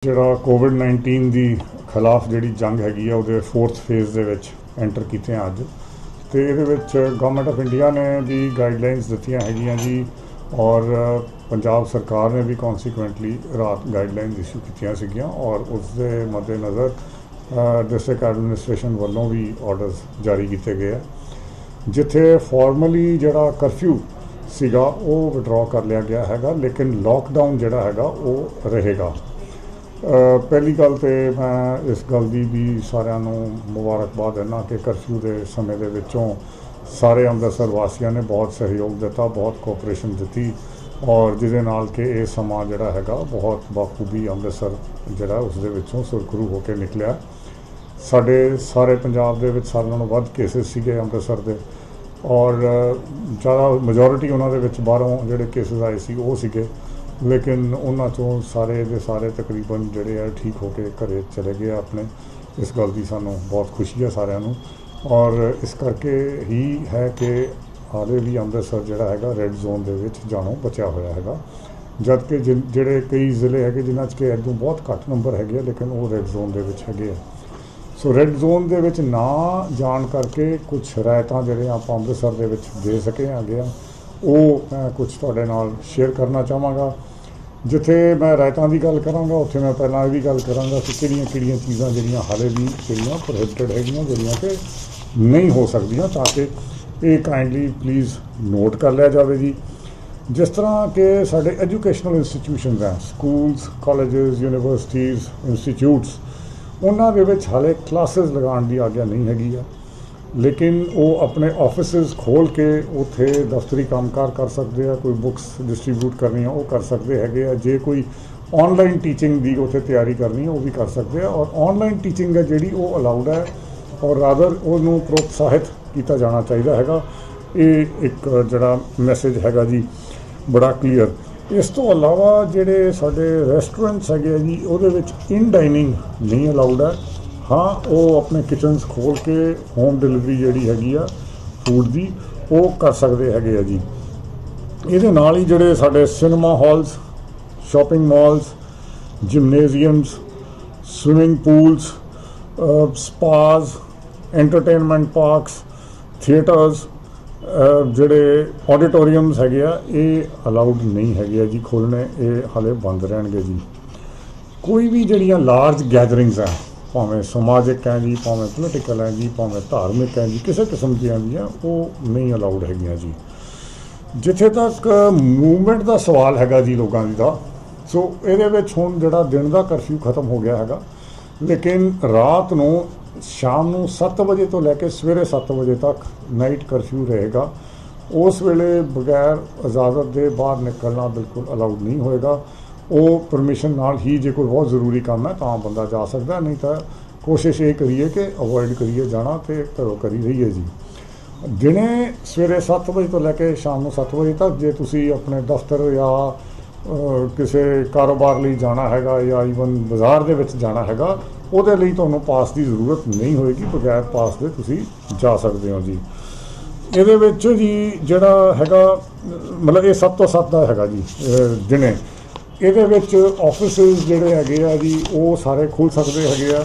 ਜਿਹੜਾ ਕੋਵਿਡ-19 ਦੀ ਖਿਲਾਫ ਜਿਹੜੀ ਜੰਗ ਹੈਗੀ ਆ ਉਹਦੇ 4th ਫੇਜ਼ ਦੇ ਵਿੱਚ ਐਂਟਰ ਕੀਤੇ ਆ ਅੱਜ। ਤੇ ਇਹਦੇ ਵਿੱਚ ਗਵਰਨਮੈਂਟ ਆਫ ਇੰਡੀਆ ਨੇ ਵੀ ਗਾਈਡਲਾਈਨਸ ਦਿੱਤੀਆਂ ਹੈਗੀਆਂ ਜੀ, ਔਰ ਪੰਜਾਬ ਸਰਕਾਰ ਨੇ ਵੀ ਕੌਨਸੀਕੁਐਂਟਲੀ ਰਾਤ ਗਾਈਡਲਾਈਨਸ ਇਸ਼ੂ ਕੀਤੀਆਂ ਸੀਗੀਆਂ, ਔਰ ਉਸ ਦੇ ਮੱਦੇਨਜ਼ਰ ਡਿਸਟ੍ਰਿਕਟ ਐਡਮਿਨਿਸਟ੍ਰੇਸ਼ਨ ਵੱਲੋਂ ਵੀ ਆਰਡਰਸ ਜਾਰੀ ਕੀਤੇ ਗਏ ਆ, ਜਿੱਥੇ ਫਾਰਮਲੀ ਜਿਹੜਾ ਕਰਫਿਊ ਸੀਗਾ ਉਹ ਵਿਡਰਾ ਕਰ ਲਿਆ ਗਿਆ ਹੈਗਾ, ਲੇਕਿਨ ਲੋਕਡਾਊਨ ਜਿਹੜਾ ਹੈਗਾ ਉਹ ਰਹੇਗਾ। ਪਹਿਲੀ ਗੱਲ ਤਾਂ ਮੈਂ ਇਸ ਗੱਲ ਦੀ ਵੀ ਸਾਰਿਆਂ ਨੂੰ ਮੁਬਾਰਕਬਾਦ ਦਿੰਦਾ ਕਿ ਕਰਫਿਊ ਦੇ ਸਮੇਂ ਦੇ ਵਿੱਚੋਂ ਸਾਰੇ ਅੰਮ੍ਰਿਤਸਰ ਵਾਸੀਆਂ ਨੇ ਬਹੁਤ ਸਹਿਯੋਗ ਦਿੱਤਾ, ਬਹੁਤ ਕੋਆਪਰੇਸ਼ਨ ਦਿੱਤੀ, ਔਰ ਜਿਹਦੇ ਨਾਲ ਕਿ ਇਹ ਸਮਾਂ ਜਿਹੜਾ ਹੈਗਾ ਬਹੁਤ ਬਾਖੂਬੀ ਅੰਮ੍ਰਿਤਸਰ ਜਿਹੜਾ ਉਸ ਦੇ ਵਿੱਚੋਂ ਸੁਰਖਰੂ ਹੋ ਕੇ ਨਿਕਲਿਆ। ਸਾਡੇ ਸਾਰੇ ਪੰਜਾਬ ਦੇ ਵਿੱਚ ਸਾਰਿਆਂ ਨਾਲੋਂ ਵੱਧ ਕੇਸਿਸ ਸੀਗੇ ਅੰਮ੍ਰਿਤਸਰ ਦੇ, ਔਰ ਜ਼ਿਆਦਾ ਮੈਜੋਰਿਟੀ ਉਹਨਾਂ ਦੇ ਵਿੱਚ ਬਾਹਰੋਂ ਜਿਹੜੇ ਕੇਸਿਸ ਆਏ ਸੀ ਉਹ ਸੀਗੇ, ਲੇਕਿਨ ਉਹਨਾਂ 'ਚੋਂ ਸਾਰੇ ਦੇ ਸਾਰੇ ਤਕਰੀਬਨ ਜਿਹੜੇ ਆ ਠੀਕ ਹੋ ਕੇ ਘਰੇ ਚਲੇ ਗਏ ਆਪਣੇ। ਇਸ ਗੱਲ ਦੀ ਸਾਨੂੰ ਬਹੁਤ ਖੁਸ਼ੀ ਹੈ ਸਾਰਿਆਂ ਨੂੰ, ਔਰ ਇਸ ਕਰਕੇ ਹੀ ਹੈ ਕਿ ਹਾਲੇ ਵੀ ਅੰਮ੍ਰਿਤਸਰ ਜਿਹੜਾ ਹੈਗਾ ਰੈੱਡ ਜ਼ੋਨ ਦੇ ਵਿੱਚ ਜਾਣੋਂ ਬਚਿਆ ਹੋਇਆ ਹੈਗਾ, ਜਦ ਕਿ ਜਿਹੜੇ ਕਈ ਜ਼ਿਲ੍ਹੇ ਹੈਗੇ ਜਿਨ੍ਹਾਂ 'ਚ ਕਿ ਇੱਦੋਂ ਬਹੁਤ ਘੱਟ ਨੰਬਰ ਹੈਗੇ ਆ, ਲੇਕਿਨ ਉਹ ਰੈੱਡ ਜ਼ੋਨ ਦੇ ਵਿੱਚ ਹੈਗੇ ਆ। ਸੋ ਰੈੱਡ ਜ਼ੋਨ ਦੇ ਵਿੱਚ ਨਾ ਜਾਣ ਕਰਕੇ ਕੁਝ ਹਦਾਇਤਾਂ ਜਿਹੜੀਆਂ ਆਪਾਂ ਅੰਮ੍ਰਿਤਸਰ ਦੇ ਵਿੱਚ ਦੇ ਸਕੇ ਹੈਗੇ ਆ, ਉਹ ਮੈਂ ਕੁਝ ਤੁਹਾਡੇ ਨਾਲ ਸ਼ੇਅਰ ਕਰਨਾ ਚਾਹਾਂਗਾ। ਜਿੱਥੇ ਮੈਂ ਹਦਾਇਤਾਂ ਦੀ ਗੱਲ ਕਰਾਂਗਾ ਉੱਥੇ ਮੈਂ ਪਹਿਲਾਂ ਇਹ ਵੀ ਗੱਲ ਕਰਾਂਗਾ ਕਿ ਕਿਹੜੀਆਂ ਚੀਜ਼ਾਂ ਜਿਹੜੀਆਂ ਹਾਲੇ ਵੀ ਜਿਹੜੀਆਂ ਪ੍ਰੋਹਿਬਿਟਡ ਹੈਗੀਆਂ, ਜਿਹੜੀਆਂ ਕਿ ਨਹੀਂ ਹੋ ਸਕਦੀਆਂ, ਤਾਂ ਕਿ ਇਹ ਕਾਈਂਡਲੀ ਪਲੀਜ਼ ਨੋਟ ਕਰ ਲਿਆ ਜਾਵੇ ਜੀ। ਜਿਸ ਤਰ੍ਹਾਂ ਕਿ ਸਾਡੇ ਐਜੂਕੇਸ਼ਨਲ ਇੰਸਟੀਟਿਊਸ਼ਨਸ ਹੈ, ਸਕੂਲਸ, ਕਾਲਜਸ, ਯੂਨੀਵਰਸਿਟੀਜ਼, ਇੰਸਟੀਚਿਊਟਸ, ਉਹਨਾਂ ਦੇ ਵਿੱਚ ਹਾਲੇ ਕਲਾਸਿਸ ਲਗਾਉਣ ਦੀ ਆਗਿਆ ਨਹੀਂ ਹੈਗੀ ਆ, ਲੇਕਿਨ ਉਹ ਆਪਣੇ ਆਫਿਸਿਸ ਖੋਲ੍ਹ ਕੇ ਉੱਥੇ ਦਫ਼ਤਰੀ ਕੰਮਕਾਰ ਕਰ ਸਕਦੇ ਆ, ਕੋਈ ਬੁੱਕਸ ਡਿਸਟਰੀਬਿਊਟ ਕਰਨੀਆਂ ਉਹ ਕਰ ਸਕਦੇ ਹੈਗੇ ਆ, ਜੇ ਕੋਈ ਆਨਲਾਈਨ ਟੀਚਿੰਗ ਦੀ ਉੱਥੇ ਤਿਆਰੀ ਕਰਨੀ ਹੈ ਉਹ ਵੀ ਕਰ ਸਕਦੇ ਆ, ਔਰ ਆਨਲਾਈਨ ਟੀਚਿੰਗ ਹੈ ਜਿਹੜੀ ਉਹ ਅਲਾਊਡ ਹੈ, ਔਰ ਰਾਦਰ ਉਹਨੂੰ ਪ੍ਰੋਤਸਾਹਿਤ ਕੀਤਾ ਜਾਣਾ ਚਾਹੀਦਾ ਹੈਗਾ। ਇਹ ਇੱਕ ਜਿਹੜਾ ਮੈਸੇਜ ਹੈਗਾ ਜੀ ਬੜਾ ਕਲੀਅਰ। ਇਸ ਤੋਂ ਇਲਾਵਾ ਜਿਹੜੇ ਸਾਡੇ ਰੈਸਟੋਰੈਂਟਸ ਹੈਗੇ ਆ ਜੀ, ਉਹਦੇ ਵਿੱਚ ਇਨ ਡਾਈਨਿੰਗ ਨਹੀਂ ਅਲਾਊਡ ਹੈ। ਹਾਂ, ਉਹ ਆਪਣੇ ਕਿਚਨਸ ਖੋਲ੍ਹ ਕੇ ਹੋਮ ਡਿਲੀਵਰੀ ਜਿਹੜੀ ਹੈਗੀ ਆ ਫੂਡ ਦੀ ਉਹ ਕਰ ਸਕਦੇ ਹੈਗੇ ਆ ਜੀ। ਇਹਦੇ ਨਾਲ ਹੀ ਜਿਹੜੇ ਸਾਡੇ cinema halls, shopping malls, gymnasiums, swimming pools, spas, entertainment parks, theatres, ਜਿਹੜੇ ਆਡੀਟੋਰੀਅਮਸ ਹੈਗੇ ਆ, ਇਹ ਅਲਾਊਡ ਨਹੀਂ ਹੈਗੇ ਆ ਜੀ ਖੋਲ੍ਹਣੇ, ਇਹ ਹਾਲੇ ਬੰਦ ਰਹਿਣਗੇ ਜੀ। ਕੋਈ ਵੀ ਜਿਹੜੀਆਂ ਲਾਰਜ ਗੈਦਰਿੰਗਸ ਆ, ਭਾਵੇਂ ਸਮਾਜਿਕ ਹੈ ਜੀ, ਭਾਵੇਂ ਪੋਲੀਟੀਕਲ ਹੈ ਜੀ, ਭਾਵੇਂ ਧਾਰਮਿਕ ਹੈ ਜੀ, ਕਿਸੇ ਕਿਸਮ ਦੀਆਂ ਵੀ ਆ ਉਹ ਨਹੀਂ ਅਲਾਊਡ ਹੈਗੀਆਂ ਜੀ। ਜਿੱਥੇ ਤੱਕ ਮੂਵਮੈਂਟ ਦਾ ਸਵਾਲ ਹੈਗਾ ਜੀ ਲੋਕਾਂ ਦੀ ਦਾ, ਸੋ ਇਹਦੇ ਵਿੱਚ ਹੁਣ ਜਿਹੜਾ ਦਿਨ ਦਾ ਕਰਫਿਊ ਖਤਮ ਹੋ ਗਿਆ ਹੈਗਾ, ਲੇਕਿਨ ਰਾਤ ਨੂੰ ਸ਼ਾਮ ਨੂੰ 7 ਵਜੇ ਤੋਂ ਲੈ ਕੇ ਸਵੇਰੇ 7 ਵਜੇ ਤੱਕ ਨਾਈਟ ਕਰਫਿਊ ਰਹੇਗਾ। ਉਸ ਵੇਲੇ ਬਗੈਰ ਇਜਾਜ਼ਤ ਦੇ ਬਾਹਰ ਨਿਕਲਣਾ ਬਿਲਕੁਲ ਅਲਾਊਡ ਨਹੀਂ ਹੋਏਗਾ। ਉਹ ਪਰਮਿਸ਼ਨ ਨਾਲ ਹੀ, ਜੇ ਕੋਈ ਬਹੁਤ ਜ਼ਰੂਰੀ ਕੰਮ ਹੈ ਤਾਂ ਬੰਦਾ ਜਾ ਸਕਦਾ, ਨਹੀਂ ਤਾਂ ਕੋਸ਼ਿਸ਼ ਇਹ ਕਰੀਏ ਕਿ ਅਵੋਇਡ ਕਰੀਏ ਜਾਣਾ ਅਤੇ ਘਰੋਂ ਕਰੀ ਰਹੀਏ ਜੀ। ਦਿਨੇ ਸਵੇਰੇ 7 ਵਜੇ ਤੋਂ ਲੈ ਕੇ ਸ਼ਾਮ ਨੂੰ 7 ਵਜੇ ਤੱਕ ਜੇ ਤੁਸੀਂ ਆਪਣੇ ਦਫ਼ਤਰ ਜਾਂ ਕਿਸੇ ਕਾਰੋਬਾਰ ਲਈ ਜਾਣਾ ਹੈਗਾ, ਜਾਂ ਈਵਨ ਬਾਜ਼ਾਰ ਦੇ ਵਿੱਚ ਜਾਣਾ ਹੈਗਾ, ਉਹਦੇ ਲਈ ਤੁਹਾਨੂੰ ਪਾਸ ਦੀ ਜ਼ਰੂਰਤ ਨਹੀਂ ਹੋਏਗੀ, ਬਗੈਰ ਪਾਸ ਦੇ ਤੁਸੀਂ ਜਾ ਸਕਦੇ ਹੋ ਜੀ। ਇਹਦੇ ਵਿੱਚ ਜੀ ਜਿਹੜਾ ਹੈਗਾ ਮਤਲਬ ਇਹ 7 ਤੋਂ 7 ਦਾ ਹੈਗਾ ਜੀ ਦਿਨੇ। ਇਹਦੇ ਵਿੱਚ ਆਫਿਸਿਸ ਜਿਹੜੇ ਹੈਗੇ ਆ ਜੀ ਉਹ ਸਾਰੇ ਖੁੱਲ੍ਹ ਸਕਦੇ ਹੈਗੇ ਆ,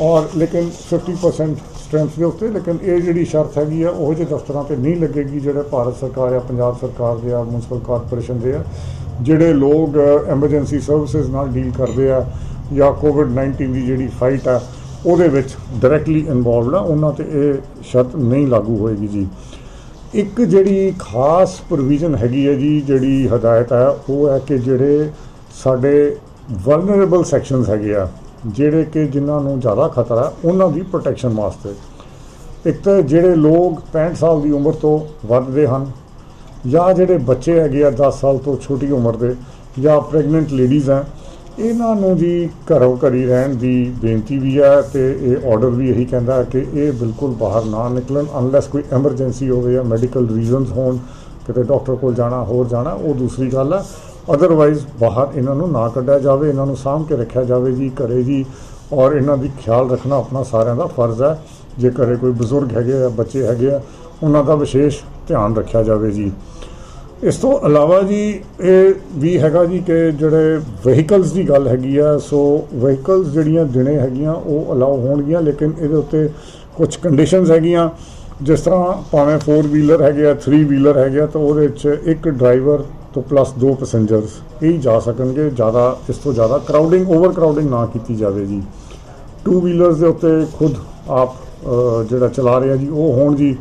ਔਰ ਲੇਕਿਨ 50% ਸਟਰੈਂਥ ਦੇ ਉੱਤੇ। ਲੇਕਿਨ ਇਹ ਜਿਹੜੀ ਸ਼ਰਤ ਹੈਗੀ ਆ ਉਹੋ ਜਿਹੇ ਦਫ਼ਤਰਾਂ 'ਤੇ ਨਹੀਂ ਲੱਗੇਗੀ ਜਿਹੜੇ ਭਾਰਤ ਸਰਕਾਰ ਜਾਂ ਪੰਜਾਬ ਸਰਕਾਰ ਦੇ ਆ, ਮਿਊਨਸੀਪਲ ਕਾਰਪੋਰੇਸ਼ਨ ਦੇ ਆ, ਜਿਹੜੇ ਲੋਕ ਐਮਰਜੈਂਸੀ ਸਰਵਿਸਿਜ਼ ਨਾਲ ਡੀਲ ਕਰਦੇ ਆ ਜਾਂ ਕੋਵਿਡ-19 ਦੀ ਜਿਹੜੀ ਫਾਈਟ ਆ ਉਹਦੇ ਵਿੱਚ ਡਾਇਰੈਕਟਲੀ ਇਨਵੋਲਵਡ ਆ, ਉਹਨਾਂ 'ਤੇ ਇਹ ਸ਼ਰਤ ਨਹੀਂ ਲਾਗੂ ਹੋਏਗੀ ਜੀ। ਇੱਕ ਜਿਹੜੀ ਖਾਸ ਪ੍ਰੋਵੀਜ਼ਨ ਹੈਗੀ ਹੈ ਜੀ, ਜਿਹੜੀ ਹਦਾਇਤ ਹੈ ਉਹ ਹੈ ਕਿ ਜਿਹੜੇ ਸਾਡੇ ਵਲਨਰੇਬਲ ਸੈਕਸ਼ਨਸ ਹੈਗੇ ਆ, ਜਿਹੜੇ ਕਿ ਜਿਨ੍ਹਾਂ ਨੂੰ ਜ਼ਿਆਦਾ ਖਤਰਾ, ਉਹਨਾਂ ਦੀ ਪ੍ਰੋਟੈਕਸ਼ਨ ਵਾਸਤੇ, ਇੱਕ ਤਾਂ ਜਿਹੜੇ ਲੋਕ 65 ਸਾਲ ਦੀ ਉਮਰ ਤੋਂ ਵੱਧ ਦੇ ਹਨ, ਜਾਂ ਜਿਹੜੇ ਬੱਚੇ ਹੈਗੇ ਆ 10 ਸਾਲ ਤੋਂ ਛੋਟੀ ਉਮਰ ਦੇ, ਜਾਂ ਪ੍ਰੈਗਨੈਂਟ ਲੇਡੀਜ਼ ਹੈ, ਇਹਨਾਂ ਨੂੰ ਜੀ ਘਰੋਂ ਘਰੀ ਰਹਿਣ ਦੀ ਬੇਨਤੀ ਵੀ ਹੈ। ਅਤੇ ਇਹ ਆਰਡਰ ਵੀ ਇਹੀ ਕਹਿੰਦਾ ਹੈ ਕਿ ਇਹ ਬਿਲਕੁਲ ਬਾਹਰ ਨਾ ਨਿਕਲਣ, ਅਨਲੈਸ ਕੋਈ ਐਮਰਜੈਂਸੀ ਹੋਵੇ ਜਾਂ ਮੈਡੀਕਲ ਰੀਜ਼ਨਸ ਹੋਣ, ਕਿਤੇ ਡਾਕਟਰ ਕੋਲ ਜਾਣਾ, ਹੋਰ ਜਾਣਾ, ਉਹ ਦੂਸਰੀ ਗੱਲ ਹੈ। ਅਦਰਵਾਈਜ਼ ਬਾਹਰ ਇਹਨਾਂ ਨੂੰ ਨਾ ਕੱਢਿਆ ਜਾਵੇ, ਇਹਨਾਂ ਨੂੰ ਸਾਂਭ ਕੇ ਰੱਖਿਆ ਜਾਵੇ ਜੀ ਘਰੇ ਜੀ, ਔਰ ਇਹਨਾਂ ਦੀ ਖਿਆਲ ਰੱਖਣਾ ਆਪਣਾ ਸਾਰਿਆਂ ਦਾ ਫਰਜ਼ ਹੈ। ਜੇ ਘਰੇ ਕੋਈ ਬਜ਼ੁਰਗ ਹੈਗੇ ਆ, ਬੱਚੇ ਹੈਗੇ ਆ, ਉਹਨਾਂ ਦਾ ਵਿਸ਼ੇਸ਼ ਧਿਆਨ ਰੱਖਿਆ ਜਾਵੇ ਜੀ। ਇਸ ਤੋਂ ਇਲਾਵਾ ਜੀ ਇਹ ਵੀ ਹੈਗਾ ਜੀ ਕਿ ਜਿਹੜੇ ਵਹੀਕਲਸ ਦੀ ਗੱਲ ਹੈਗੀ ਆ, ਸੋ ਵਹੀਕਲਸ ਜਿਹੜੀਆਂ ਦਿਨੇ ਹੈਗੀਆਂ ਉਹ ਅਲਾਉ ਹੋਣਗੀਆਂ, ਲੇਕਿਨ ਇਹਦੇ ਉੱਤੇ ਕੁਝ ਕੰਡੀਸ਼ਨਸ ਹੈਗੀਆਂ। ਜਿਸ ਤਰ੍ਹਾਂ ਭਾਵੇਂ 4 ਵੀਲਰ ਹੈਗੇ ਆ, 3 ਵੀਲਰ ਹੈਗੇ ਆ, ਤਾਂ ਉਹਦੇ 'ਚ ਇੱਕ ਡਰਾਈਵਰ ਤੋਂ ਪਲੱਸ 2 ਪੈਸੇਂਜਰਸ ਇਹ ਜਾ ਸਕਣਗੇ। ਜ਼ਿਆਦਾ ਇਸ ਤੋਂ ਜ਼ਿਆਦਾ ਕਰਾਊਡਿੰਗ, ਓਵਰ ਕਰਾਊਡਿੰਗ ਨਾ ਕੀਤੀ ਜਾਵੇ ਜੀ। 2 ਵੀਲਰਸ ਦੇ ਉੱਤੇ ਖੁਦ ਆਪ ਜਿਹੜਾ ਚਲਾ ਰਿਹਾ ਜੀ ਉਹ ਹੋਣ ਜੀ।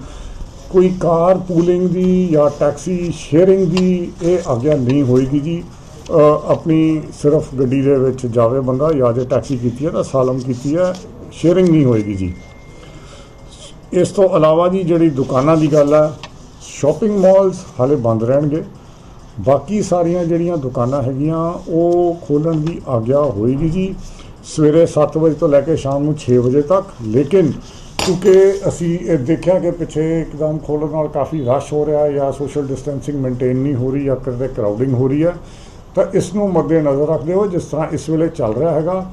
ਕੋਈ ਕਾਰ ਪੂਲਿੰਗ ਦੀ ਜਾਂ ਟੈਕਸੀ ਸ਼ੇਅਰਿੰਗ ਦੀ ਇਹ ਆਗਿਆ ਨਹੀਂ ਹੋਏਗੀ ਜੀ। ਆਪਣੀ ਸਿਰਫ ਗੱਡੀ ਦੇ ਵਿੱਚ ਜਾਵੇ ਬੰਦਾ, ਜਾਂ ਜੇ ਟੈਕਸੀ ਕੀਤੀ ਹੈ ਤਾਂ ਸਾਲਮ ਕੀਤੀ ਹੈ, ਸ਼ੇਅਰਿੰਗ ਨਹੀਂ ਹੋਏਗੀ ਜੀ। ਇਸ ਤੋਂ ਇਲਾਵਾ ਜੀ ਜਿਹੜੀ ਦੁਕਾਨਾਂ ਦੀ ਗੱਲ ਹੈ, ਸ਼ਾਪਿੰਗ ਮਾਲਸ ਹਾਲੇ ਬੰਦ ਰਹਿਣਗੇ। ਬਾਕੀ ਸਾਰੀਆਂ ਜਿਹੜੀਆਂ ਦੁਕਾਨਾਂ ਹੈਗੀਆਂ ਉਹ ਖੋਲ੍ਹਣ ਦੀ ਆਗਿਆ ਹੋਏਗੀ ਜੀ ਸਵੇਰੇ 7 ਵਜੇ ਤੋਂ ਲੈ ਕੇ ਸ਼ਾਮ ਨੂੰ 6 ਵਜੇ ਤੱਕ। ਲੇਕਿਨ ਕਿਉਂਕਿ ਅਸੀਂ ਇਹ ਦੇਖਿਆ ਕਿ ਪਿੱਛੇ ਇੱਕਦਮ ਖੋਲ੍ਹਣ ਨਾਲ ਕਾਫੀ ਰਸ਼ ਹੋ ਰਿਹਾ ਜਾਂ ਸੋਸ਼ਲ ਡਿਸਟੈਂਸਿੰਗ ਮੇਨਟੇਨ ਨਹੀਂ ਹੋ ਰਹੀ ਜਾਂ ਕਿਤੇ ਕਰਾਊਡਿੰਗ ਹੋ ਰਹੀ ਹੈ, ਤਾਂ ਇਸ ਨੂੰ ਮੱਦੇ ਨਜ਼ਰ ਰੱਖਦੇ ਹੋਏ ਜਿਸ ਤਰ੍ਹਾਂ ਇਸ ਵੇਲੇ ਚੱਲ ਰਿਹਾ ਹੈਗਾ,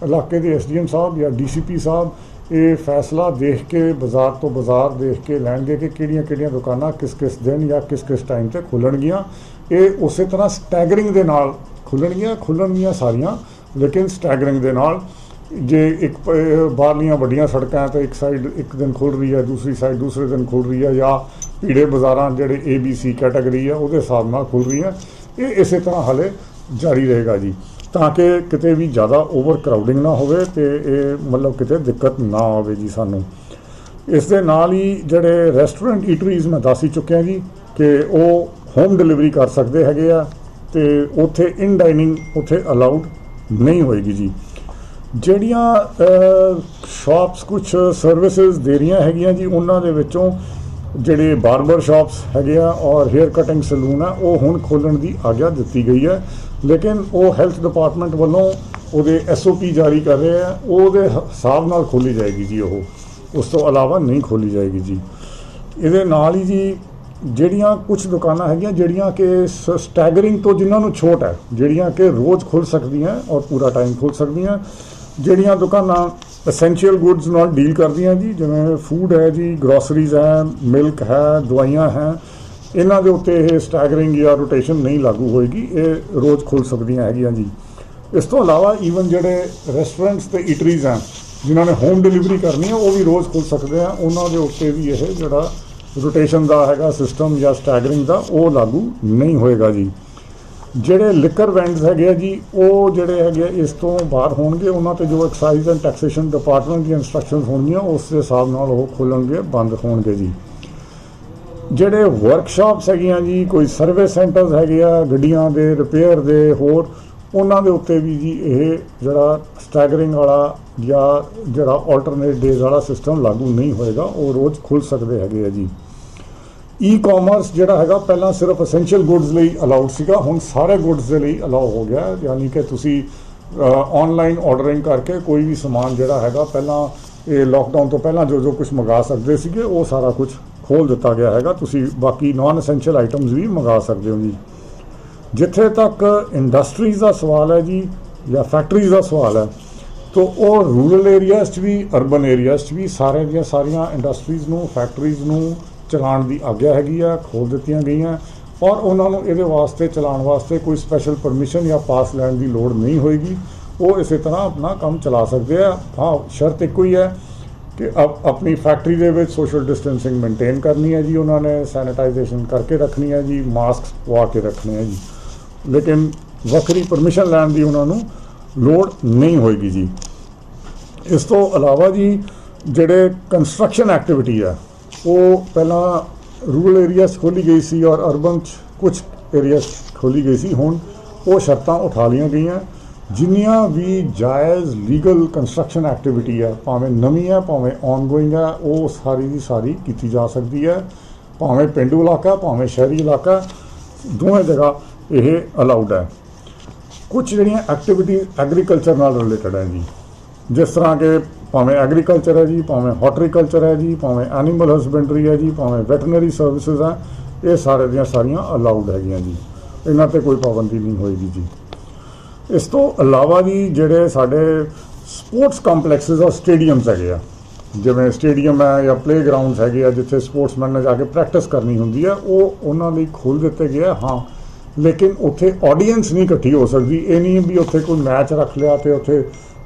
ਇਲਾਕੇ ਦੇ SDM ਸਾਹਿਬ ਜਾਂ DCP ਸਾਹਿਬ ਇਹ ਫੈਸਲਾ ਦੇਖ ਕੇ ਬਾਜ਼ਾਰ ਤੋਂ ਬਾਜ਼ਾਰ ਦੇਖ ਕੇ ਲੈਣਗੇ ਕਿ ਕਿਹੜੀਆਂ ਦੁਕਾਨਾਂ ਕਿਸ ਦਿਨ ਜਾਂ ਕਿਸ ਟਾਈਮ 'ਤੇ ਖੁੱਲ੍ਹਣਗੀਆਂ। ਇਹ ਉਸੇ ਤਰ੍ਹਾਂ ਸਟੈਗਰਿੰਗ ਦੇ ਨਾਲ ਖੁੱਲ੍ਹਣਗੀਆਂ ਸਾਰੀਆਂ, ਲੇਕਿਨ ਸਟੈਗਰਿੰਗ ਦੇ ਨਾਲ। ਜੇ ਇੱਕ ਬਾਹਰਲੀਆਂ ਵੱਡੀਆਂ ਸੜਕਾਂ ਤਾਂ ਇੱਕ ਸਾਈਡ ਇੱਕ ਦਿਨ ਖੁੱਲ੍ਹ ਰਹੀ ਹੈ, ਦੂਸਰੀ ਸਾਈਡ ਦੂਸਰੇ ਦਿਨ ਖੁੱਲ੍ਹ ਰਹੀ ਹੈ, ਜਾਂ ਭੀੜੇ ਬਾਜ਼ਾਰਾਂ ਜਿਹੜੇ ABC ਕੈਟਾਗਰੀ ਆ ਉਹਦੇ ਹਿਸਾਬ ਨਾਲ ਖੁੱਲ੍ਹ ਰਹੀਆਂ। ਇਹ ਇਸੇ ਤਰ੍ਹਾਂ ਹਾਲੇ ਜਾਰੀ ਰਹੇਗਾ ਜੀ, ਤਾਂ ਕਿ ਕਿਤੇ ਵੀ ਜ਼ਿਆਦਾ ਓਵਰ ਕਰਾਊਡਿੰਗ ਨਾ ਹੋਵੇ ਅਤੇ ਇਹ ਮਤਲਬ ਕਿਤੇ ਦਿੱਕਤ ਨਾ ਆਵੇ ਜੀ ਸਾਨੂੰ। ਇਸ ਦੇ ਨਾਲ ਹੀ ਜਿਹੜੇ ਰੈਸਟੋਰੈਂਟ ਈਟਰੀਜ਼ ਮੈਂ ਦੱਸ ਹੀ ਚੁੱਕਿਆ ਜੀ ਕਿ ਉਹ ਹੋਮ ਡਿਲੀਵਰੀ ਕਰ ਸਕਦੇ ਹੈਗੇ ਆ, ਅਤੇ ਉੱਥੇ ਇਨ ਡਾਈਨਿੰਗ ਉੱਥੇ ਅਲਾਊਡ ਨਹੀਂ ਹੋਏਗੀ ਜੀ। ਜਿਹੜੀਆਂ ਸ਼ਾਪਸ ਕੁਛ ਸਰਵਿਸਿਜ਼ ਦੇ ਰਹੀਆਂ ਹੈਗੀਆਂ ਜੀ, ਉਹਨਾਂ ਦੇ ਵਿੱਚੋਂ ਜਿਹੜੇ ਬਾਰਬਰ ਸ਼ਾਪਸ ਹੈਗੇ ਆ ਔਰ ਹੇਅਰ ਕਟਿੰਗ ਸਲੂਨ ਆ ਉਹ ਹੁਣ ਖੋਲ੍ਹਣ ਦੀ ਆਗਿਆ ਦਿੱਤੀ ਗਈ ਹੈ, ਲੇਕਿਨ ਉਹ ਹੈਲਥ ਡਿਪਾਰਟਮੈਂਟ ਵੱਲੋਂ ਉਹਦੇ SOP ਜਾਰੀ ਕਰ ਰਹੇ ਆ, ਉਹਦੇ ਹਿਸਾਬ ਨਾਲ ਖੋਲ੍ਹੀ ਜਾਏਗੀ ਜੀ, ਉਹ ਉਸ ਤੋਂ ਇਲਾਵਾ ਨਹੀਂ ਖੋਲ੍ਹੀ ਜਾਏਗੀ ਜੀ। ਇਹਦੇ ਨਾਲ ਹੀ ਜੀ ਜਿਹੜੀਆਂ ਕੁਝ ਦੁਕਾਨਾਂ ਹੈਗੀਆਂ ਜਿਹੜੀਆਂ ਕਿ ਸਟੈਗਰਿੰਗ ਤੋਂ ਜਿਨ੍ਹਾਂ ਨੂੰ ਛੋਟ ਹੈ, ਜਿਹੜੀਆਂ ਕਿ ਰੋਜ਼ ਖੁੱਲ੍ਹ ਸਕਦੀਆਂ ਔਰ ਪੂਰਾ ਟਾਈਮ ਖੁੱਲ੍ਹ ਸਕਦੀਆਂ, ਜਿਹੜੀਆਂ ਦੁਕਾਨਾਂ ਐਸੈਂਸ਼ੀਅਲ ਗੁੱਡਸ ਨਾਲ ਡੀਲ ਕਰਦੀਆਂ ਜੀ, ਜਿਵੇਂ ਫੂਡ ਹੈ ਜੀ, ਗਰੋਸਰੀਜ਼ ਹੈ, ਮਿਲਕ ਹੈ, ਦਵਾਈਆਂ ਹੈ, ਇਹਨਾਂ ਦੇ ਉੱਤੇ ਇਹ ਸਟੈਗਰਿੰਗ ਜਾਂ ਰੋਟੇਸ਼ਨ ਨਹੀਂ ਲਾਗੂ ਹੋਏਗੀ, ਇਹ ਰੋਜ਼ ਖੁੱਲ੍ਹ ਸਕਦੀਆਂ ਹੈਗੀਆਂ ਜੀ। ਇਸ ਤੋਂ ਇਲਾਵਾ ਈਵਨ ਜਿਹੜੇ ਰੈਸਟੋਰੈਂਟਸ ਅਤੇ ਈਟਰੀਜ਼ ਹੈ ਜਿਨ੍ਹਾਂ ਨੇ ਹੋਮ ਡਿਲੀਵਰੀ ਕਰਨੀ ਹੈ ਉਹ ਵੀ ਰੋਜ਼ ਖੁੱਲ੍ਹ ਸਕਦੇ ਆ, ਉਹਨਾਂ ਦੇ ਉੱਤੇ ਵੀ ਇਹ ਜਿਹੜਾ ਰੋਟੇਸ਼ਨ ਦਾ ਹੈਗਾ ਸਿਸਟਮ ਜਾਂ ਸਟੈਗਰਿੰਗ ਦਾ ਉਹ ਲਾਗੂ ਨਹੀਂ ਹੋਏਗਾ ਜੀ। ਜਿਹੜੇ ਲਿਕਰ ਵੈਂਡਸ ਹੈਗੇ ਆ ਜੀ ਉਹ ਜਿਹੜੇ ਹੈਗੇ ਇਸ ਤੋਂ ਬਾਹਰ ਹੋਣਗੇ, ਉਹਨਾਂ 'ਤੇ ਜੋ ਐਕਸਾਈਜ਼ ਐਂਡ ਟੈਕਸੇਸ਼ਨ ਡਿਪਾਰਟਮੈਂਟ ਦੀਆਂ ਇੰਸਟਰਕਸ਼ਨਸ ਹੋਣਗੀਆਂ ਉਸ ਦੇ ਹਿਸਾਬ ਨਾਲ ਉਹ ਖੋਲ੍ਹਣਗੇ, ਬੰਦ ਹੋਣਗੇ ਜੀ। ਜਿਹੜੇ ਵਰਕਸ਼ਾਪਸ ਹੈਗੀਆਂ ਜੀ, ਕੋਈ ਸਰਵਿਸ ਸੈਂਟਰਸ ਹੈਗੇ ਆ ਗੱਡੀਆਂ ਦੇ ਰਿਪੇਅਰ ਦੇ, ਹੋਰ ਉਹਨਾਂ ਦੇ ਉੱਤੇ ਵੀ ਜੀ ਇਹ ਜਿਹੜਾ ਸਟੈਗਰਿੰਗ ਵਾਲਾ ਜਾਂ ਜਿਹੜਾ ਆਲਟਰਨੇਟ ਡੇਜ਼ ਵਾਲਾ ਸਿਸਟਮ ਲਾਗੂ ਨਹੀਂ ਹੋਏਗਾ, ਉਹ ਰੋਜ਼ ਖੁੱਲ੍ਹ ਸਕਦੇ ਹੈਗੇ ਆ ਜੀ। ਈ-ਕਾਮਰਸ ਜਿਹੜਾ ਹੈਗਾ ਪਹਿਲਾਂ ਸਿਰਫ ਐਸੈਂਸ਼ੀਅਲ ਗੁੱਡਸ ਲਈ ਅਲਾਉਡ ਸੀਗਾ, ਹੁਣ ਸਾਰੇ ਗੁੱਡਸ ਦੇ ਲਈ ਅਲਾਉ ਹੋ ਗਿਆ, ਯਾਨੀ ਕਿ ਤੁਸੀਂ ਆਨਲਾਈਨ ਆਰਡਰਿੰਗ ਕਰਕੇ ਕੋਈ ਵੀ ਸਮਾਨ ਜਿਹੜਾ ਹੈਗਾ ਪਹਿਲਾਂ ਇਹ ਲੋਕਡਾਊਨ ਤੋਂ ਪਹਿਲਾਂ ਜੋ ਕੁਝ ਮੰਗਾ ਸਕਦੇ ਸੀਗੇ ਉਹ ਸਾਰਾ ਕੁਝ ਖੋਲ੍ਹ ਦਿੱਤਾ ਗਿਆ ਹੈਗਾ, ਤੁਸੀਂ ਬਾਕੀ ਨਾਨ ਐਸੈਂਸ਼ੀਅਲ ਆਈਟਮਸ ਵੀ ਮੰਗਾ ਸਕਦੇ ਹੋ ਜੀ। ਜਿੱਥੇ ਤੱਕ ਇੰਡਸਟਰੀਜ਼ ਦਾ ਸਵਾਲ ਹੈ ਜੀ ਜਾਂ ਫੈਕਟਰੀਜ਼ ਦਾ ਸਵਾਲ ਹੈ, ਤਾਂ ਉਹ ਰੂਰਲ ਏਰੀਆਜ਼ 'ਚ ਵੀ ਅਰਬਨ ਏਰੀਆਜ਼ 'ਚ ਵੀ ਸਾਰੀਆਂ ਇੰਡਸਟਰੀਜ਼ ਨੂੰ ਫੈਕਟਰੀਜ਼ ਨੂੰ ਚਲਾਉਣ ਦੀ ਆਗਿਆ ਹੈਗੀ ਆ, ਖੋਲ੍ਹ ਦਿੱਤੀਆਂ ਗਈਆਂ, ਔਰ ਉਹਨਾਂ ਨੂੰ ਇਹਦੇ ਵਾਸਤੇ ਚਲਾਉਣ ਵਾਸਤੇ ਕੋਈ ਸਪੈਸ਼ਲ ਪਰਮਿਸ਼ਨ ਜਾਂ ਪਾਸ ਲੈਣ ਦੀ ਲੋੜ ਨਹੀਂ ਹੋਏਗੀ, ਉਹ ਇਸੇ ਤਰ੍ਹਾਂ ਆਪਣਾ ਕੰਮ ਚਲਾ ਸਕਦੇ ਆ। ਹਾਂ, ਸ਼ਰਤ ਇੱਕੋ ਹੀ ਹੈ ਕਿ ਆਪਣੀ ਫੈਕਟਰੀ ਦੇ ਵਿੱਚ ਸੋਸ਼ਲ ਡਿਸਟੈਂਸਿੰਗ ਮੇਨਟੇਨ ਕਰਨੀ ਹੈ ਜੀ, ਉਹਨਾਂ ਨੇ ਸੈਨੀਟਾਈਜੇਸ਼ਨ ਕਰਕੇ ਰੱਖਣੀ ਹੈ ਜੀ, ਮਾਸਕ ਪਵਾ ਕੇ ਰੱਖਣੇ ਹੈ ਜੀ, ਲੇਕਿਨ ਵੱਖਰੀ ਪਰਮਿਸ਼ਨ ਲੈਣ ਦੀ ਉਹਨਾਂ ਨੂੰ ਲੋੜ ਨਹੀਂ ਹੋਏਗੀ ਜੀ। ਇਸ ਤੋਂ ਇਲਾਵਾ ਜੀ ਜਿਹੜੇ ਕੰਸਟਰਕਸ਼ਨ ਐਕਟੀਵਿਟੀ ਹੈ ਉਹ ਪਹਿਲਾਂ ਰੂਰਲ ਏਰੀਆਜ਼ 'ਚ ਖੋਲ੍ਹੀ ਗਈ ਸੀ ਔਰ ਅਰਬਨ 'ਚ ਕੁਛ ਏਰੀਆਜ਼ ਖੋਲ੍ਹੀ ਗਈ ਸੀ, ਹੁਣ ਉਹ ਸ਼ਰਤਾਂ ਉਠਾ ਲਈਆਂ ਗਈਆਂ। ਜਿੰਨੀਆਂ ਵੀ ਜਾਇਜ਼ ਲੀਗਲ ਕੰਸਟਰਕਸ਼ਨ ਐਕਟੀਵਿਟੀ ਹੈ, ਭਾਵੇਂ ਨਵੀਂ ਹੈ ਭਾਵੇਂ ਔਨਗੋਇੰਗ ਹੈ, ਉਹ ਸਾਰੀ ਦੀ ਸਾਰੀ ਕੀਤੀ ਜਾ ਸਕਦੀ ਹੈ, ਭਾਵੇਂ ਪੇਂਡੂ ਇਲਾਕਾ ਭਾਵੇਂ ਸ਼ਹਿਰੀ ਇਲਾਕਾ, ਦੋਵੇਂ ਜਗ੍ਹਾ ਇਹ ਅਲਾਊਡ ਹੈ। ਕੁਝ ਜਿਹੜੀਆਂ ਐਕਟੀਵਿਟੀਜ਼ ਐਗਰੀਕਲਚਰ ਨਾਲ ਰਿਲੇਟਡ ਹੈ ਜੀ, ਜਿਸ ਤਰ੍ਹਾਂ ਕਿ ਭਾਵੇਂ ਐਗਰੀਕਲਚਰ ਹੈ ਜੀ, ਭਾਵੇਂ ਹਾਰਟੀਕਲਚਰ ਹੈ ਜੀ, ਭਾਵੇਂ ਐਨੀਮਲ ਹਸਬੈਂਡਰੀ ਹੈ ਜੀ, ਭਾਵੇਂ ਵੈਟਰਨਰੀ ਸਰਵਿਸਿਜ਼ ਹੈ, ਇਹ ਸਾਰੇ ਦੀਆਂ ਸਾਰੀਆਂ ਅਲਾਊਡ ਹੈਗੀਆਂ ਜੀ, ਇਹਨਾਂ 'ਤੇ ਕੋਈ ਪਾਬੰਦੀ ਨਹੀਂ ਹੋਏਗੀ ਜੀ। ਇਸ ਤੋਂ ਇਲਾਵਾ ਜੀ ਜਿਹੜੇ ਸਾਡੇ ਸਪੋਰਟਸ ਕੰਪਲੈਕਸਿਸ ਔਰ ਸਟੇਡੀਅਮਸ ਹੈਗੇ ਆ, ਜਿਵੇਂ ਸਟੇਡੀਅਮ ਹੈ ਜਾਂ ਪਲੇ ਗਰਾਊਂਡਸ ਹੈਗੇ ਆ ਜਿੱਥੇ ਸਪੋਰਟਸਮੈਨ ਨੇ ਜਾ ਕੇ ਪ੍ਰੈਕਟਿਸ ਕਰਨੀ ਹੁੰਦੀ ਹੈ, ਉਹ ਉਹਨਾਂ ਲਈ ਖੋਲ੍ਹ ਦਿੱਤੇ ਗਏ ਆ। ਹਾਂ, ਲੇਕਿਨ ਉੱਥੇ ਆਡੀਅנס ਨਹੀਂ ਇਕੱਠੀ ਹੋ ਸਕਦੀ। ਇਹ ਨਹੀਂ ਵੀ ਉੱਥੇ ਕੋਈ ਮੈਚ ਰੱਖ ਲਿਆ ਅਤੇ ਉੱਥੇ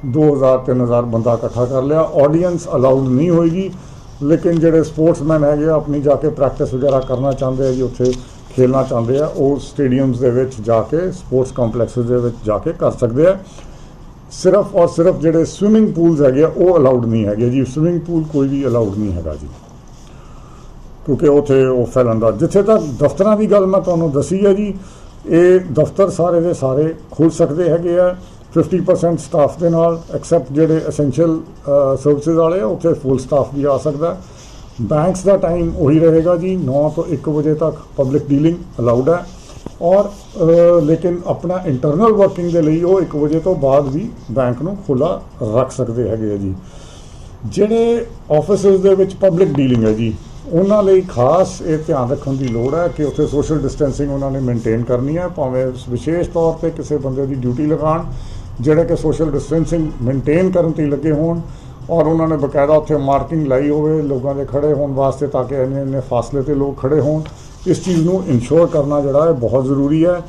2000-3000 ਬੰਦਾ ਇਕੱਠਾ ਕਰ ਲਿਆ, ਆਡੀਅנס ਅਲਾਊਡ ਨਹੀਂ ਹੋਏਗੀ। ਲੇਕਿਨ ਜਿਹੜੇ ਸਪੋਰਟਸਮੈਨ ਹੈਗੇ ਆ ਆਪਣੀ ਜਾ ਕੇ ਪ੍ਰੈਕਟਿਸ ਵਗੈਰਾ ਕਰਨਾ ਚਾਹੁੰਦੇ ਆ ਜੀ, ਉੱਥੇ ਖੇਲਣਾ ਚਾਹੁੰਦੇ ਆ, ਉਹ ਸਟੇਡੀਅਮਸ ਦੇ ਵਿੱਚ ਜਾ ਕੇ ਸਪੋਰਟਸ ਕੰਪਲੈਕਸਿਸ ਦੇ ਵਿੱਚ ਜਾ ਕੇ ਕਰ ਸਕਦੇ ਆ। ਸਿਰਫ ਔਰ ਸਿਰਫ ਜਿਹੜੇ ਸਵਿਮਿੰਗ ਪੂਲਸ ਹੈਗੇ ਆ ਉਹ ਅਲਾਊਡ ਨਹੀਂ ਹੈਗੇ ਜੀ। ਸਵਿਮਿੰਗ ਪੂਲ ਕੋਈ ਵੀ ਅਲਾਊਡ ਨਹੀਂ ਹੈਗਾ ਜੀ, ਕਿਉਂਕਿ ਉੱਥੇ ਉਹ ਫੈਲਣ ਦਾ। ਜਿੱਥੇ ਤੱਕ ਦਫ਼ਤਰਾਂ ਦੀ ਗੱਲ ਮੈਂ ਤੁਹਾਨੂੰ ਦੱਸੀ ਹੈ ਜੀ, ਇਹ ਦਫ਼ਤਰ ਸਾਰੇ ਦੇ ਸਾਰੇ ਖੁੱਲ੍ਹ ਸਕਦੇ ਹੈਗੇ ਆ 50% ਸਟਾਫ ਦੇ ਨਾਲ, ਐਕਸੈਪਟ ਜਿਹੜੇ ਐਸੈਂਸ਼ੀਅਲ ਸਰਵਿਸਿਜ਼ ਵਾਲੇ ਆ, ਉੱਥੇ ਫੁੱਲ ਸਟਾਫ ਵੀ ਆ ਸਕਦਾ। ਬੈਂਕਸ ਦਾ ਟਾਈਮ ਉਹੀ ਰਹੇਗਾ ਜੀ, 9 ਤੋਂ 1 ਵਜੇ ਤੱਕ ਪਬਲਿਕ ਡੀਲਿੰਗ ਅਲਾਊਡ ਹੈ। ਔਰ ਲੇਕਿਨ ਆਪਣਾ ਇੰਟਰਨਲ ਵਰਕਿੰਗ ਦੇ ਲਈ ਉਹ 1 ਵਜੇ ਤੋਂ ਬਾਅਦ ਵੀ ਬੈਂਕ ਨੂੰ ਖੁੱਲ੍ਹਾ ਰੱਖ ਸਕਦੇ ਹੈਗੇ ਆ ਜੀ। ਜਿਹੜੇ ਆਫਿਸਿਸ ਦੇ ਵਿੱਚ ਪਬਲਿਕ ਡੀਲਿੰਗ ਹੈ ਜੀ, ਉਹਨਾਂ ਲਈ ਖਾਸ ਇਹ ਧਿਆਨ ਰੱਖਣ ਦੀ ਲੋੜ ਹੈ ਕਿ ਉੱਥੇ ਸੋਸ਼ਲ ਡਿਸਟੈਂਸਿੰਗ ਉਹਨਾਂ ਨੇ ਮੇਨਟੇਨ ਕਰਨੀ ਹੈ। ਭਾਵੇਂ ਵਿਸ਼ੇਸ਼ ਤੌਰ 'ਤੇ ਕਿਸੇ ਬੰਦੇ ਦੀ ਡਿਊਟੀ ਲਗਾਉਣ ਜਿਹੜੇ ਕਿ ਸੋਸ਼ਲ ਡਿਸਟੈਂਸਿੰਗ ਮੇਨਟੇਨ ਕਰਨ 'ਤੇ ਲੱਗੇ ਹੋਣ, ਔਰ ਉਹਨਾਂ ਨੇ ਬਕਾਇਦਾ ਉੱਥੇ ਮਾਰਕਿੰਗ ਲਾਈ ਹੋਵੇ ਲੋਕਾਂ ਦੇ ਖੜੇ ਹੋਣ ਵਾਸਤੇ, ਤਾਂ ਕਿ ਇੰਨੇ ਫਾਸਲੇ 'ਤੇ ਲੋਕ ਖੜੇ ਹੋਣ। ਇਸ ਚੀਜ਼ ਨੂੰ ਇਨਸ਼ੋਰ ਕਰਨਾ ਜਿਹੜਾ ਹੈ ਬਹੁਤ ਜ਼ਰੂਰੀ ਹੈ।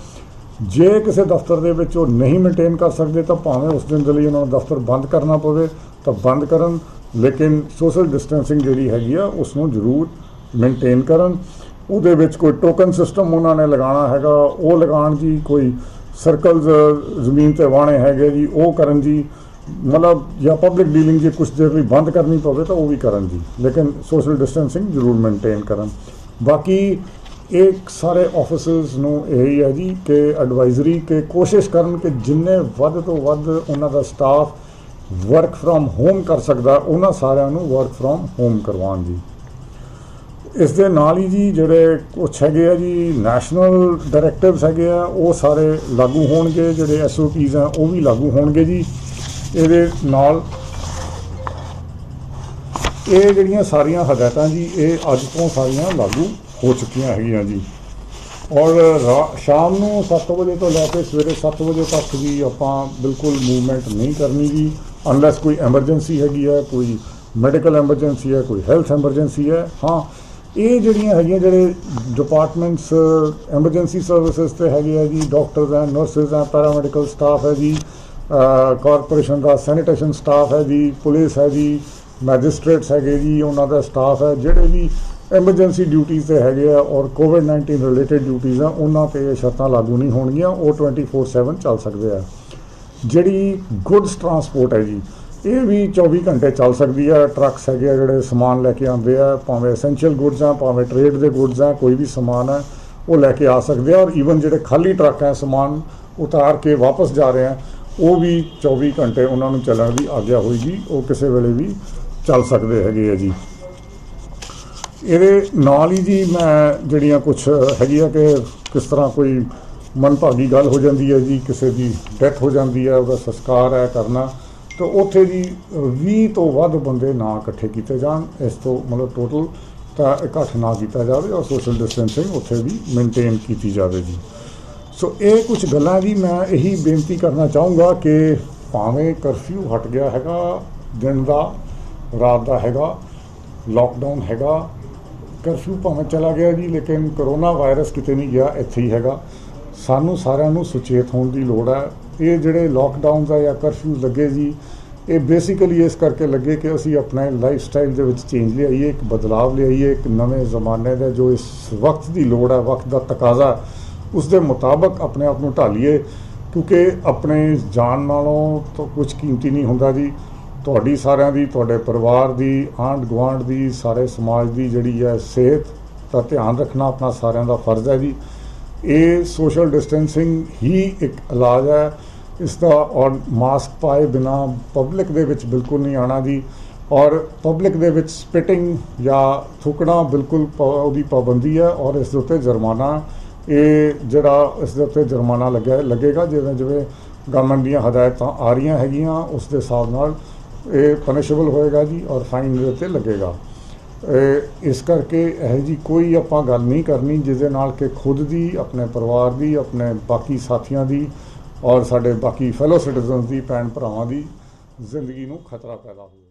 ਜੇ ਕਿਸੇ ਦਫ਼ਤਰ ਦੇ ਵਿੱਚ ਉਹ ਨਹੀਂ ਮੇਨਟੇਨ ਕਰ ਸਕਦੇ ਤਾਂ ਭਾਵੇਂ ਉਸ ਦਿਨ ਦੇ ਲਈ ਉਹਨਾਂ ਨੂੰ ਦਫ਼ਤਰ ਬੰਦ ਕਰਨਾ ਪਵੇ ਤਾਂ ਬੰਦ ਕਰਨ, ਲੇਕਿਨ ਸੋਸ਼ਲ ਡਿਸਟੈਂਸਿੰਗ ਜਿਹੜੀ ਹੈਗੀ ਆ ਉਸ ਨੂੰ ਜ਼ਰੂਰ ਮੇਨਟੇਨ ਕਰਨ। ਉਹਦੇ ਵਿੱਚ ਕੋਈ ਟੋਕਨ ਸਿਸਟਮ ਉਹਨਾਂ ਨੇ ਲਗਾਉਣਾ ਹੈਗਾ ਉਹ ਲਗਾਉਣ ਜੀ, ਕੋਈ ਸਰਕਲਸ ਜ਼ਮੀਨ 'ਤੇ ਵਾਹਣੇ ਹੈਗੇ ਜੀ ਉਹ ਕਰਨ ਜੀ, ਮਤਲਬ ਜਾਂ ਪਬਲਿਕ ਡੀਲਿੰਗ ਜੇ ਕੁਛ ਦੇਰ ਲਈ ਬੰਦ ਕਰਨੀ ਪਵੇ ਤਾਂ ਉਹ ਵੀ ਕਰਨ ਜੀ, ਲੇਕਿਨ ਸੋਸ਼ਲ ਡਿਸਟੈਂਸਿੰਗ ਜ਼ਰੂਰ ਮੇਨਟੇਨ ਕਰਨ। ਬਾਕੀ ਇਹ ਸਾਰੇ ਆਫਿਸਰਸ ਨੂੰ ਇਹੀ ਹੈ ਜੀ ਕਿ ਐਡਵਾਈਜ਼ਰੀ ਕਿ ਕੋਸ਼ਿਸ਼ ਕਰਨ ਕਿ ਜਿੰਨੇ ਵੱਧ ਤੋਂ ਵੱਧ ਉਹਨਾਂ ਦਾ ਸਟਾਫ ਵਰਕ ਫਰੋਮ ਹੋਮ ਕਰ ਸਕਦਾ ਉਹਨਾਂ ਸਾਰਿਆਂ ਨੂੰ ਵਰਕ ਫਰੋਮ ਹੋਮ ਕਰਵਾਉਣ ਜੀ। ਇਸ ਦੇ ਨਾਲ ਹੀ ਜੀ ਜਿਹੜੇ ਕੁਛ ਹੈਗੇ ਆ ਜੀ ਨੈਸ਼ਨਲ ਡਾਇਰੈਕਟਿਵਸ ਹੈਗੇ ਆ ਉਹ ਸਾਰੇ ਲਾਗੂ ਹੋਣਗੇ, ਜਿਹੜੇ SOPs ਆ ਉਹ ਵੀ ਲਾਗੂ ਹੋਣਗੇ ਜੀ। ਇਹਦੇ ਨਾਲ ਇਹ ਜਿਹੜੀਆਂ ਸਾਰੀਆਂ ਹਦਾਇਤਾਂ ਜੀ ਇਹ ਅੱਜ ਤੋਂ ਸਾਰੀਆਂ ਲਾਗੂ ਹੋ ਚੁੱਕੀਆਂ ਹੈਗੀਆਂ ਜੀ। ਔਰ ਸ਼ਾਮ ਨੂੰ 7 ਵਜੇ ਤੋਂ ਲੈ ਕੇ ਸਵੇਰੇ 7 ਵਜੇ ਤੱਕ ਵੀ ਆਪਾਂ ਬਿਲਕੁਲ ਮੂਵਮੈਂਟ ਨਹੀਂ ਕਰਨੀ ਜੀ, ਅਨਲੈਸ ਕੋਈ ਐਮਰਜੈਂਸੀ ਹੈਗੀ ਹੈ, ਕੋਈ ਮੈਡੀਕਲ ਐਮਰਜੈਂਸੀ ਹੈ, ਕੋਈ ਹੈਲਥ ਐਮਰਜੈਂਸੀ ਹੈ। ਹਾਂ, ਇਹ ਜਿਹੜੀਆਂ ਹੈਗੀਆਂ ਜਿਹੜੇ ਡਿਪਾਰਟਮੈਂਟਸ ਐਮਰਜੈਂਸੀ ਸਰਵਿਸਿਜ਼ 'ਤੇ ਹੈਗੇ ਆ ਜੀ, ਡਾਕਟਰਸ ਹੈ, ਨਰਸਿਸ ਹੈ, ਪੈਰਾਮੈਡੀਕਲ ਸਟਾਫ ਹੈ ਜੀ, ਕਾਰਪੋਰੇਸ਼ਨ ਦਾ ਸੈਨੀਟੇਸ਼ਨ ਸਟਾਫ ਹੈ ਜੀ, ਪੁਲਿਸ ਹੈ ਜੀ, ਮੈਜਿਸਟ੍ਰੇਟਸ ਹੈਗੇ ਜੀ, ਉਹਨਾਂ ਦਾ ਸਟਾਫ ਹੈ, ਜਿਹੜੇ ਵੀ ਐਮਰਜੈਂਸੀ ਡਿਊਟੀਜ਼ 'ਤੇ ਹੈਗੇ ਆ ਔਰ COVID-19 ਰਿਲੇਟਿਡ ਡਿਊਟੀਜ਼ ਆ ਉਹਨਾਂ 'ਤੇ ਇਹ ਸ਼ਰਤਾਂ ਲਾਗੂ ਨਹੀਂ ਹੋਣਗੀਆਂ, ਉਹ 24/7 ਚੱਲ ਸਕਦੇ ਆ। ਜਿਹੜੀ ਗੁੱਡਸ ਟਰਾਂਸਪੋਰਟ ਹੈ ਜੀ ਇਹ ਵੀ 24 ਘੰਟੇ ਚੱਲ ਸਕਦੀ ਹੈ। ਟਰੱਕਸ ਹੈਗੇ ਆ ਜਿਹੜੇ ਸਮਾਨ ਲੈ ਕੇ ਆਉਂਦੇ ਆ, ਭਾਵੇਂ ਐਸੈਂਸ਼ੀਅਲ ਗੁੱਡਸ ਆ ਭਾਵੇਂ ਟ੍ਰੇਡ ਦੇ ਗੁੱਡਸ ਆ, ਕੋਈ ਵੀ ਸਮਾਨ ਹੈ ਉਹ ਲੈ ਕੇ ਆ ਸਕਦੇ ਆ। ਔਰ ਈਵਨ ਜਿਹੜੇ ਖਾਲੀ ਟਰੱਕ ਹੈ ਸਮਾਨ ਉਤਾਰ ਕੇ ਵਾਪਸ ਜਾ ਰਹੇ ਆ ਉਹ ਵੀ 24 ਘੰਟੇ ਉਹਨਾਂ ਨੂੰ ਚੱਲਣ ਦੀ ਆਗਿਆ ਹੋਏਗੀ, ਉਹ ਕਿਸੇ ਵੇਲੇ ਵੀ ਚੱਲ ਸਕਦੇ ਹੈਗੇ ਆ ਜੀ। ਇਹਦੇ ਨਾਲ ਹੀ ਜੀ ਮੈਂ ਜਿਹੜੀਆਂ ਕੁਛ ਹੈਗੀ ਆ ਕਿ ਕਿਸ ਤਰ੍ਹਾਂ ਕੋਈ ਮਨਭਾਗੀ ਗੱਲ ਹੋ ਜਾਂਦੀ ਹੈ ਜੀ, ਕਿਸੇ ਦੀ ਡੈਥ ਹੋ ਜਾਂਦੀ ਹੈ, ਉਹਦਾ ਸੰਸਕਾਰ ਹੈ ਕਰਨਾ, ਤਾਂ ਉੱਥੇ ਜੀ 20 ਤੋਂ ਵੱਧ ਬੰਦੇ ਨਾ ਇਕੱਠੇ ਕੀਤੇ ਜਾਣ, ਇਸ ਤੋਂ ਮਤਲਬ ਟੋਟਲ ਤਾਂ ਇਕੱਠ ਨਾ ਕੀਤਾ ਜਾਵੇ ਔਰ ਸੋਸ਼ਲ ਡਿਸਟੈਂਸਿੰਗ ਉੱਥੇ ਵੀ ਮੇਨਟੇਨ ਕੀਤੀ ਜਾਵੇ ਜੀ। ਸੋ ਇਹ ਕੁਝ ਗੱਲਾਂ ਜੀ ਮੈਂ ਇਹੀ ਬੇਨਤੀ ਕਰਨਾ ਚਾਹੂੰਗਾ ਕਿ ਭਾਵੇਂ ਕਰਫਿਊ ਹਟ ਗਿਆ ਹੈਗਾ, ਦਿਨ ਦਾ ਰਾਤ ਦਾ ਹੈਗਾ, ਲੋਕਡਾਊਨ ਹੈਗਾ, ਕਰਫਿਊ ਭਾਵੇਂ ਚਲਾ ਗਿਆ ਜੀ, ਲੇਕਿਨ ਕਰੋਨਾ ਵਾਇਰਸ ਕਿਤੇ ਨਹੀਂ ਗਿਆ, ਇੱਥੇ ਹੀ ਹੈਗਾ। ਸਾਨੂੰ ਸਾਰਿਆਂ ਨੂੰ ਸੁਚੇਤ ਹੋਣ ਦੀ ਲੋੜ ਹੈ। ਇਹ ਜਿਹੜੇ ਲੋਕਡਾਊਨਸ ਆ ਜਾਂ ਕਰਫਿਊ ਲੱਗੇ ਜੀ ਇਹ ਬੇਸਿਕਲੀ ਇਸ ਕਰਕੇ ਲੱਗੇ ਕਿ ਅਸੀਂ ਆਪਣੇ ਲਾਈਫ ਸਟਾਈਲ ਦੇ ਵਿੱਚ ਚੇਂਜ ਲਿਆਈਏ, ਇੱਕ ਬਦਲਾਵ ਲਿਆਈਏ, ਇੱਕ ਨਵੇਂ ਜ਼ਮਾਨੇ ਦਾ ਜੋ ਇਸ ਵਕਤ ਦੀ ਲੋੜ ਹੈ, ਵਕਤ ਦਾ ਤਕਾਜ਼ਾ, ਉਸ ਦੇ ਮੁਤਾਬਕ ਆਪਣੇ ਆਪ ਨੂੰ ਢਾਲੀਏ, ਕਿਉਂਕਿ ਆਪਣੇ ਜਾਨ ਨਾਲੋਂ ਤਾਂ ਕੁਝ ਕੀਮਤੀ ਨਹੀਂ ਹੁੰਦਾ ਜੀ। ਤੁਹਾਡੀ ਸਾਰਿਆਂ ਦੀ, ਤੁਹਾਡੇ ਪਰਿਵਾਰ ਦੀ, ਆਂਢ ਗੁਆਂਢ ਦੀ, ਸਾਰੇ ਸਮਾਜ ਦੀ ਜਿਹੜੀ ਹੈ ਸਿਹਤ ਦਾ ਧਿਆਨ ਰੱਖਣਾ ਆਪਣਾ ਸਾਰਿਆਂ ਦਾ ਫਰਜ਼ ਹੈ ਜੀ। ਇਹ ਸੋਸ਼ਲ ਡਿਸਟੈਂਸਿੰਗ ਹੀ ਇੱਕ ਇਲਾਜ ਹੈ ਇਸ ਦਾ। ਔਰ ਮਾਸਕ ਪਾਏ ਬਿਨਾ ਪਬਲਿਕ ਦੇ ਵਿੱਚ ਬਿਲਕੁਲ ਨਹੀਂ ਆਉਣਾ ਜੀ। ਔਰ ਪਬਲਿਕ ਦੇ ਵਿੱਚ ਸਪਿਟਿੰਗ ਜਾਂ ਥੁੱਕਣਾ ਬਿਲਕੁਲ ਉਹਦੀ ਪਾਬੰਦੀ ਹੈ ਔਰ ਇਸ ਦੇ ਉੱਤੇ ਜੁਰਮਾਨਾ, ਇਹ ਜਿਹੜਾ ਇਸ ਦੇ ਉੱਤੇ ਜੁਰਮਾਨਾ ਲੱਗੇਗਾ ਜਿਵੇਂ ਜਿਵੇਂ ਗਵਰਨਮੈਂਟ ਦੀਆਂ ਹਦਾਇਤਾਂ ਆ ਰਹੀਆਂ ਹੈਗੀਆਂ ਉਸ ਦੇ ਹਿਸਾਬ ਨਾਲ ਇਹ ਪਨਿਸ਼ੇਬਲ ਹੋਏਗਾ ਜੀ ਔਰ ਫਾਈਨ ਦੇ ਉੱਤੇ ਲੱਗੇਗਾ। ਇਸ ਕਰਕੇ ਇਹੋ ਜਿਹੀ ਕੋਈ ਆਪਾਂ ਗੱਲ ਨਹੀਂ ਕਰਨੀ ਜਿਹਦੇ ਨਾਲ ਕਿ ਖੁਦ ਦੀ, ਆਪਣੇ ਪਰਿਵਾਰ ਦੀ, ਆਪਣੇ ਬਾਕੀ ਸਾਥੀਆਂ ਦੀ ਔਰ ਸਾਡੇ ਬਾਕੀ ਫੈਲੋ ਸਿਟੀਜ਼ਨਸ ਦੀ, ਭੈਣ ਭਰਾਵਾਂ ਦੀ ਜ਼ਿੰਦਗੀ ਨੂੰ ਖਤਰਾ ਪੈਦਾ ਹੋਵੇ।